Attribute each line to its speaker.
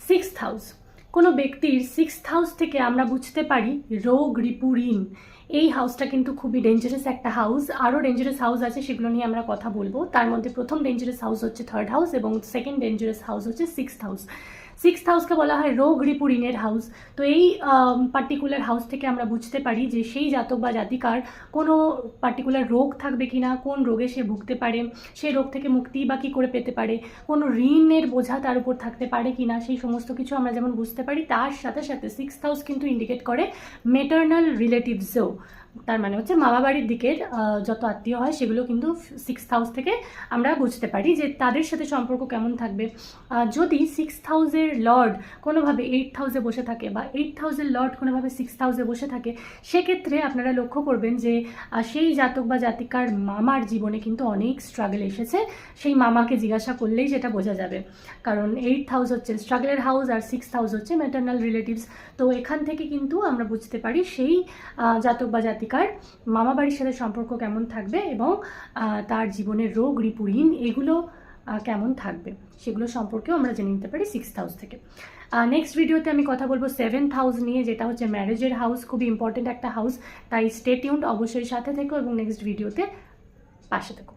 Speaker 1: Sixth house, কোনো ব্যক্তির sixth house থেকে আমরা বুঝতে পারি রোগ, রিপু, ঋণ। এই হাউসটা কিন্তু খুবই ডেঞ্জারাস একটা হাউস। আরও ডেঞ্জারাস হাউস আছে, সেগুলো নিয়ে আমরা কথা বলবো। তার মধ্যে প্রথম ডেঞ্জারাস হাউস হচ্ছে থার্ড হাউস এবং সেকেন্ড ডেঞ্জারাস হাউস হচ্ছে সিক্সথ হাউস। সিক্সথ হাউসকে বলা হয় রোগ, রিপু, ঋণের হাউস। তো এই পার্টিকুলার হাউস থেকে আমরা বুঝতে পারি যে সেই জাতক বা জাতিকার কোনো পার্টিকুলার রোগ থাকবে কি না, কোন রোগে সে ভুগতে পারে, সেই রোগ থেকে মুক্তি বা কী করে পেতে পারে, কোনো ঋণের বোঝা তার উপর থাকতে পারে কি না, সেই সমস্ত কিছু আমরা যেমন বুঝতে পারি। তার সাথে সাথে সিক্সথ হাউস কিন্তু ইন্ডিকেট করে মেটার্নাল রিলেটিভসও। তার মানে হচ্ছে মামা বাড়ির দিকের যত আত্মীয় হয় সেগুলো কিন্তু সিক্সথ হাউস থেকে আমরা বুঝতে পারি যে তাদের সাথে সম্পর্ক কেমন থাকবে। যদি সিক্সথ হাউসের লর্ড কোনোভাবে এইটথ হাউসে বসে থাকে বা এইটথ হাউসের লর্ড কোনোভাবে সিক্সথ হাউসে বসে থাকে, সেক্ষেত্রে আপনারা লক্ষ্য করবেন যে সেই জাতক বা জাতিকার মামার জীবনে কিন্তু অনেক স্ট্রাগল এসেছে। সেই মামাকে জিজ্ঞাসা করলেই সেটা বোঝা যাবে, কারণ এইটথ হাউস হচ্ছে স্ট্রাগলের হাউস আর সিক্সথ হাউস হচ্ছে ম্যাটার্নাল রিলেটিভস। তো এখান থেকে কিন্তু আমরা বুঝতে পারি সেই জাতক বা জাতিকার মামা বাড়ির সাথে সম্পর্ক কেমন থাকবে এবং তার জীবনের রোগ, রিপু, ঋণ এগুলো কেমন থাকবে সেগুলো সম্পর্কেও আমরা জেনে নিতে পারি সিক্সথ হাউস থেকে। নেক্সট ভিডিওতে আমি কথা বলবো সেভেন্থ হাউস নিয়ে, যেটা হচ্ছে ম্যারেজের হাউস। খুবই ইম্পর্টেন্ট একটা হাউস, তাই স্টে টিউনড, অবশ্যই সাথে থেকো এবং নেক্সট ভিডিওতে পাশে থেকো।